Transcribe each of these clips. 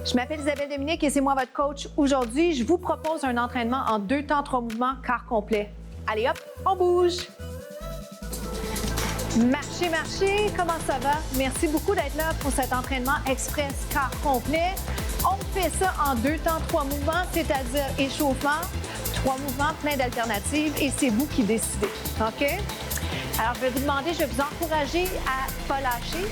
Je m'appelle Isabelle Dominique et c'est moi votre coach. Aujourd'hui, je vous propose un entraînement en 2 temps, 3 mouvements, quart complet. Allez hop, on bouge! Marchez, marchez, comment ça va? Merci beaucoup d'être là pour cet entraînement express quart complet. On fait ça en 2 temps, 3 mouvements, c'est-à-dire échauffement, 3 mouvements, plein d'alternatives et c'est vous qui décidez, OK? Alors, je vais vous demander, je vais vous encourager à ne pas lâcher.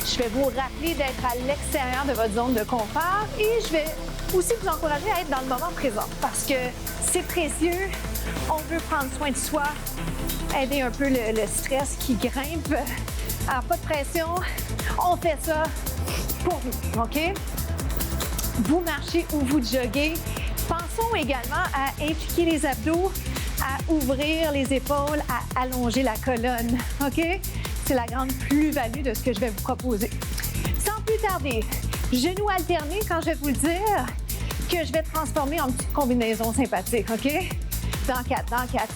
Je vais vous rappeler d'être à l'extérieur de votre zone de confort et je vais aussi vous encourager à être dans le moment présent parce que c'est précieux. On veut prendre soin de soi, aider un peu le stress qui grimpe. Alors, pas de pression. On fait ça pour vous, OK? Vous marchez ou vous joguez. Pensons également à impliquer les abdos, à ouvrir les épaules, à allonger la colonne, OK? C'est la grande plus-value de ce que je vais vous proposer. Sans plus tarder, genoux alternés, quand je vais vous le dire, que je vais transformer en petite combinaison sympathique, OK? Dans 4,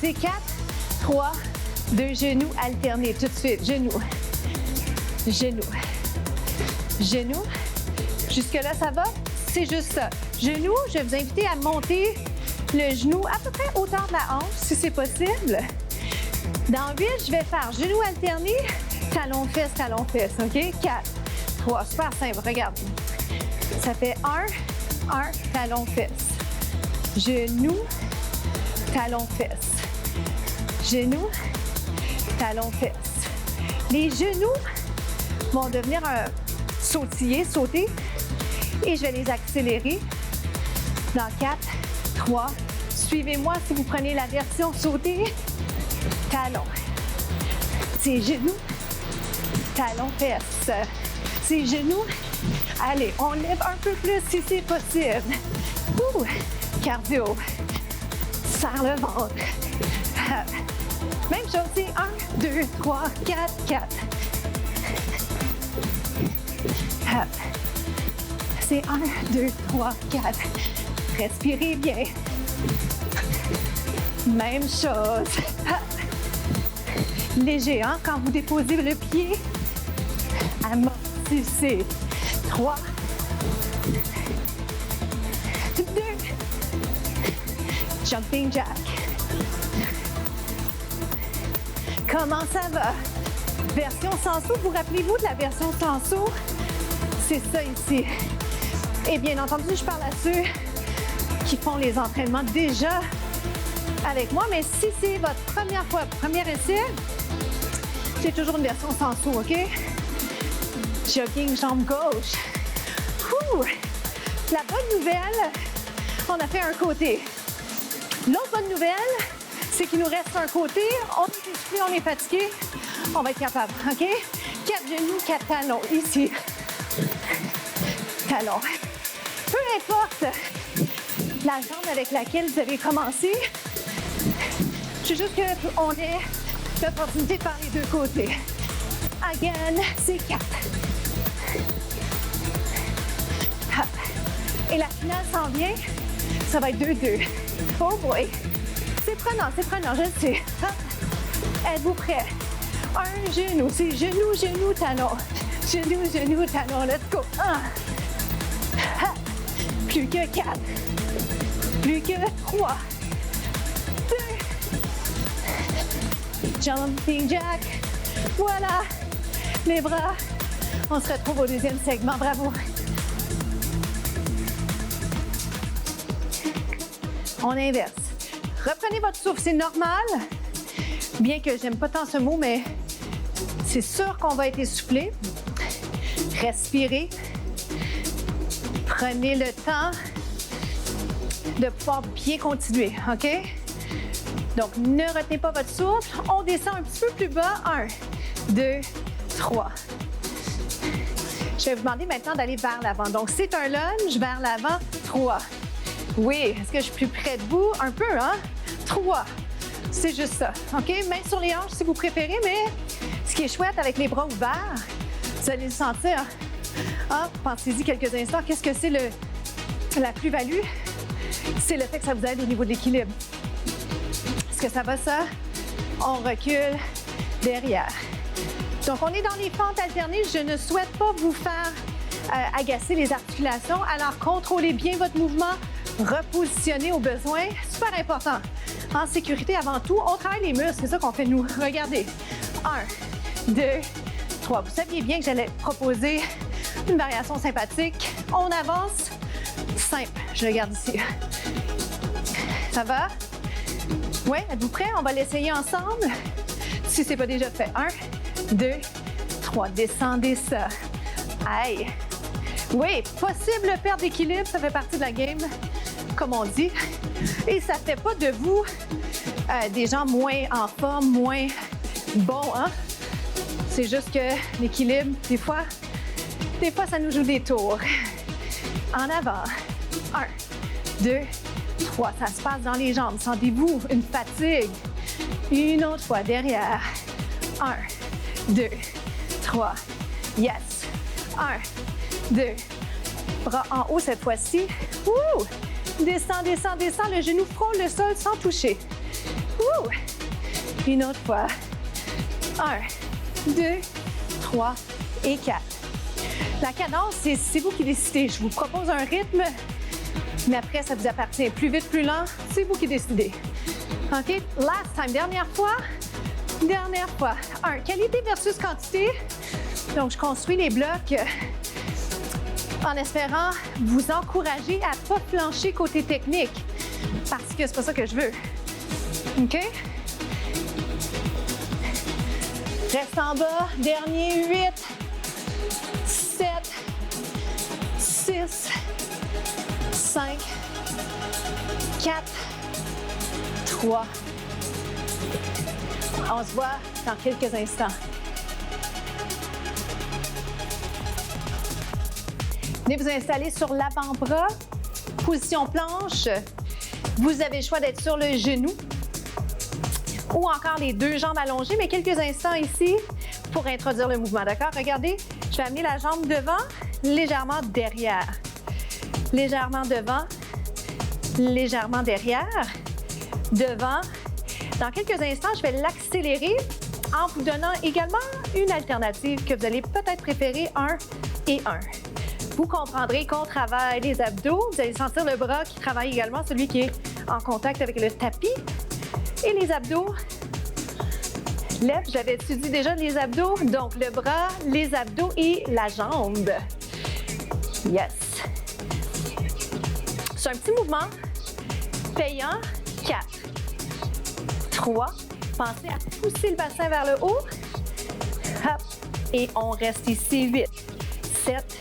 c'est 4, 3, 2, genoux alternés, tout de suite, genoux, genoux, genoux. Jusque-là, ça va? C'est juste ça. Genoux, je vais vous inviter à monter le genou à peu près hauteur de la hanche, si c'est possible. Dans 8, je vais faire genoux alternés, talon fesse, OK? 4, 3, super simple, regarde. Ça fait 1, talon fesse. Genou, talon fesse. Genou, talon fesse. Les genoux vont devenir sauter, et je vais les accélérer. Dans 4, 3, suivez-moi si vous prenez la version sauter. Talon. C'est genoux. Talon fesse. C'est genoux. Allez, on lève un peu plus si c'est possible. Ouh, cardio. Serre le ventre. Même chose, c'est 1, 2, 3, 4, 4. C'est 1, 2, 3, 4. Respirez bien. Même chose. Léger, hein? Quand vous déposez le pied, amortissez. 3, 2, jumping jack. Comment ça va? Version sans saut, vous rappelez-vous de la version sans saut? C'est ça ici. Et bien entendu, je parle à ceux qui font les entraînements déjà avec moi, mais si c'est votre première fois, premier essai, j'ai toujours une version sans saut, OK? Jogging, jambe gauche. Ouh. La bonne nouvelle, on a fait un côté. L'autre bonne nouvelle, c'est qu'il nous reste un côté. On est essoufflé, on est fatigué. On va être capable, OK? 4 genoux, 4 talons, ici. Talons. Peu importe la jambe avec laquelle vous avez commencé, c'est juste qu'on ait l'opportunité de faire les deux côtés. Again, c'est 4. Et la finale s'en vient, ça va être 2-2. Oh boy! C'est prenant, je le sais. Êtes-vous prêts? Un genou, c'est genou, genou, talon. Genou, genou, talon, let's go. 1. Plus que 4. Plus que 3. 2. Jumping jack. Voilà. Les bras. On se retrouve au deuxième segment. Bravo. On inverse. Reprenez votre souffle, c'est normal. Bien que j'aime pas tant ce mot, mais c'est sûr qu'on va être essoufflé. Respirez. Prenez le temps de pouvoir bien continuer, OK? Donc, ne retenez pas votre souffle. On descend un petit peu plus bas. 1, 2, 3. Je vais vous demander maintenant d'aller vers l'avant. Donc, c'est un lunge vers l'avant. 3. Oui, est-ce que je suis plus près de vous? Un peu, hein? 3. C'est juste ça, OK? Main sur les hanches si vous préférez, mais ce qui est chouette avec les bras ouverts, vous allez le sentir. Ah, pensez-y quelques instants. Qu'est-ce que c'est la plus-value? C'est le fait que ça vous aide au niveau de l'équilibre. Est-ce que ça va, ça? On recule derrière. Donc, on est dans les fentes alternées. Je ne souhaite pas vous faire agacer les articulations. Alors, contrôlez bien votre mouvement, repositionnez au besoin. Super important. En sécurité avant tout, on travaille les muscles, c'est ça qu'on fait nous. Regardez. 1, 2, 3. Vous saviez bien que j'allais proposer une variation sympathique. On avance. Simple. Je regarde ici. Ça va? Oui, êtes-vous prêts? On va l'essayer ensemble. Si ce n'est pas déjà fait. 1, 2, 3. Descendez ça. Aïe. Oui, possible perte d'équilibre, ça fait partie de la game, comme on dit. Et ça ne fait pas de vous des gens moins en forme, moins bons, hein? C'est juste que l'équilibre, des fois, ça nous joue des tours. En avant. 1, 2, 3. Ça se passe dans les jambes. Sentez-vous une fatigue? Une autre fois derrière. 1, 2, 3. Yes. 1, 2. Bras en haut cette fois-ci. Ouh! Descends, descends, descends. Le genou frôle le sol sans toucher. Ouh! Une autre fois. 1, 2, 3 et 4. La cadence, c'est vous qui décidez. Je vous propose un rythme, mais après, ça vous appartient. Plus vite, plus lent, c'est vous qui décidez. OK? Last time. Dernière fois. Dernière fois. 1. Qualité versus quantité. Donc, je construis les blocs en espérant vous encourager à ne pas flancher côté technique parce que c'est pas ça que je veux. OK? Reste en bas. Dernier 8, 7, 6, 5, 4, 3. On se voit dans quelques instants. Venez vous installer sur l'avant-bras, position planche. Vous avez le choix d'être sur le genou ou encore les deux jambes allongées, mais quelques instants ici pour introduire le mouvement, d'accord? Regardez, je vais amener la jambe devant, légèrement derrière. Légèrement devant, légèrement derrière, devant. Dans quelques instants, je vais l'accélérer en vous donnant également une alternative que vous allez peut-être préférer, 1 et 1. Vous comprendrez qu'on travaille les abdos. Vous allez sentir le bras qui travaille également, celui qui est en contact avec le tapis. Et les abdos. Lève, j'avais étudié déjà les abdos. Donc, le bras, les abdos et la jambe. Yes. C'est un petit mouvement payant. 4, 3. Pensez à pousser le bassin vers le haut. Hop. Et on reste ici. 8, 7,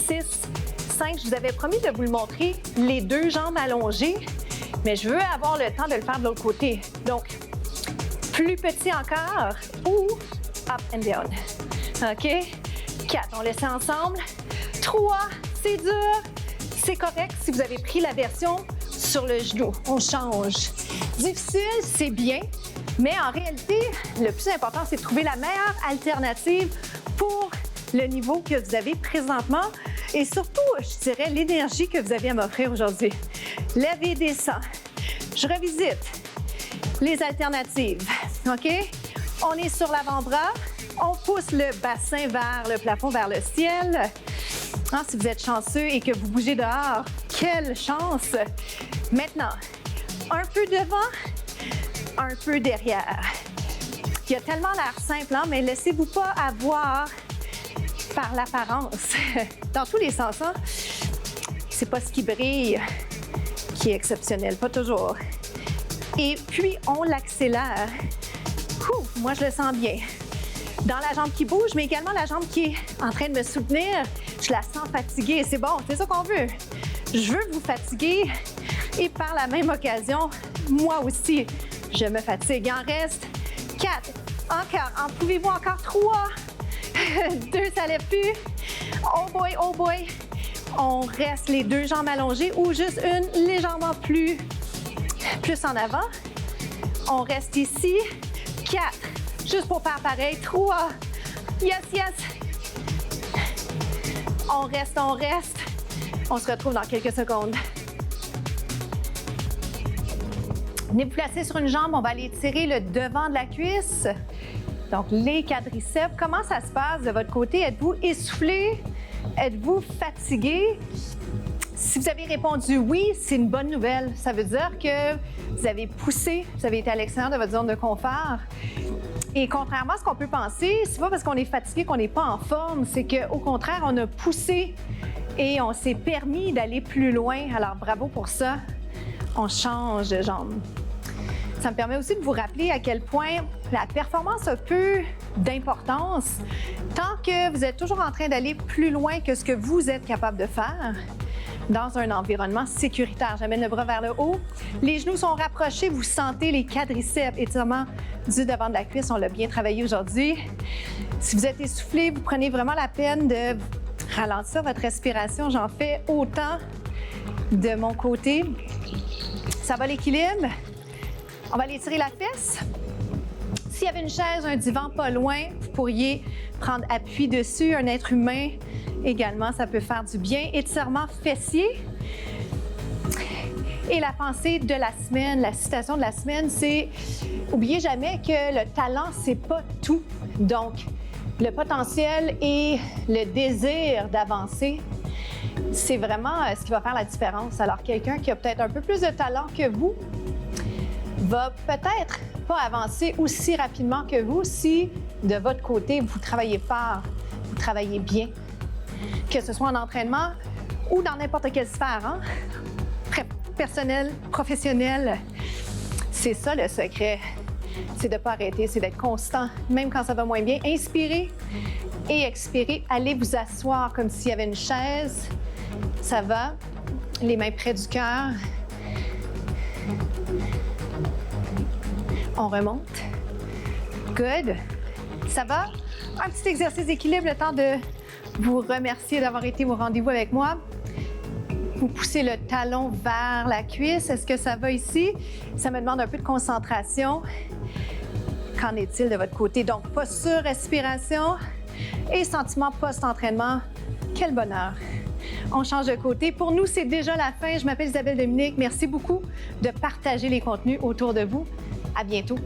6, 5. Je vous avais promis de vous le montrer, les deux jambes allongées, mais je veux avoir le temps de le faire de l'autre côté. Donc, plus petit encore ou up and down. OK? 4, on laisse ensemble. 3, c'est dur. C'est correct si vous avez pris la version sur le genou. On change. Difficile, c'est bien, mais en réalité, le plus important, c'est de trouver la meilleure alternative pour le niveau que vous avez présentement et surtout, je dirais, l'énergie que vous avez à m'offrir aujourd'hui. Lève et descend. Je revisite les alternatives. OK? On est sur l'avant-bras. On pousse le bassin vers le plafond, vers le ciel. Ah, si vous êtes chanceux et que vous bougez dehors, quelle chance! Maintenant, un peu devant, un peu derrière. Il a tellement l'air simple, hein, mais laissez-vous pas avoir par l'apparence, dans tous les sens. Hein? C'est pas ce qui brille qui est exceptionnel, pas toujours. Et puis, on l'accélère. Moi, je le sens bien. Dans la jambe qui bouge, mais également la jambe qui est en train de me soutenir, je la sens fatiguée. C'est bon, c'est ça qu'on veut. Je veux vous fatiguer et par la même occasion, moi aussi, je me fatigue. Il en reste 4. Encore. En pouvez-vous encore 3? 2, ça lève plus. Oh boy, oh boy. On reste les deux jambes allongées ou juste une légèrement plus en avant. On reste ici. 4. Juste pour faire pareil. 3. Yes, yes. On reste, on reste. On se retrouve dans quelques secondes. Venez vous placer sur une jambe. On va aller tirer le devant de la cuisse. Donc, les quadriceps. Comment ça se passe de votre côté? Êtes-vous essoufflé? Êtes-vous fatigué? Si vous avez répondu oui, c'est une bonne nouvelle. Ça veut dire que vous avez poussé, vous avez été à l'extérieur de votre zone de confort. Et contrairement à ce qu'on peut penser, c'est pas parce qu'on est fatigué qu'on n'est pas en forme, c'est qu'au contraire, on a poussé et on s'est permis d'aller plus loin. Alors bravo pour ça. On change de jambe. Ça me permet aussi de vous rappeler à quel point la performance a peu d'importance tant que vous êtes toujours en train d'aller plus loin que ce que vous êtes capable de faire dans un environnement sécuritaire. J'amène le bras vers le haut. Les genoux sont rapprochés. Vous sentez les quadriceps, étirement du devant de la cuisse. On l'a bien travaillé aujourd'hui. Si vous êtes essoufflé, vous prenez vraiment la peine de ralentir votre respiration. J'en fais autant de mon côté. Ça va l'équilibre. On va aller tirer la fesse. S'il y avait une chaise, un divan pas loin, vous pourriez prendre appui dessus. Un être humain également, ça peut faire du bien. Étirement fessier. Et la pensée de la semaine, la citation de la semaine, c'est « Oubliez jamais que le talent, c'est pas tout. » Donc, le potentiel et le désir d'avancer, c'est vraiment ce qui va faire la différence. Alors, quelqu'un qui a peut-être un peu plus de talent que vous va peut-être pas avancer aussi rapidement que vous si, de votre côté, vous travaillez fort, vous travaillez bien. Que ce soit en entraînement ou dans n'importe quelle sphère, hein? Personnel, professionnel, c'est ça le secret. C'est de ne pas arrêter, c'est d'être constant, même quand ça va moins bien. Inspirez et expirez. Allez vous asseoir comme s'il y avait une chaise. Ça va. Les mains près du cœur. On remonte. Good. Ça va? Un petit exercice d'équilibre, le temps de vous remercier d'avoir été au rendez-vous avec moi. Vous poussez le talon vers la cuisse. Est-ce que ça va ici? Ça me demande un peu de concentration. Qu'en est-il de votre côté? Donc, posture, respiration et sentiment post-entraînement. Quel bonheur! On change de côté. Pour nous, c'est déjà la fin. Je m'appelle Isabelle Dominique. Merci beaucoup de partager les contenus autour de vous. À bientôt.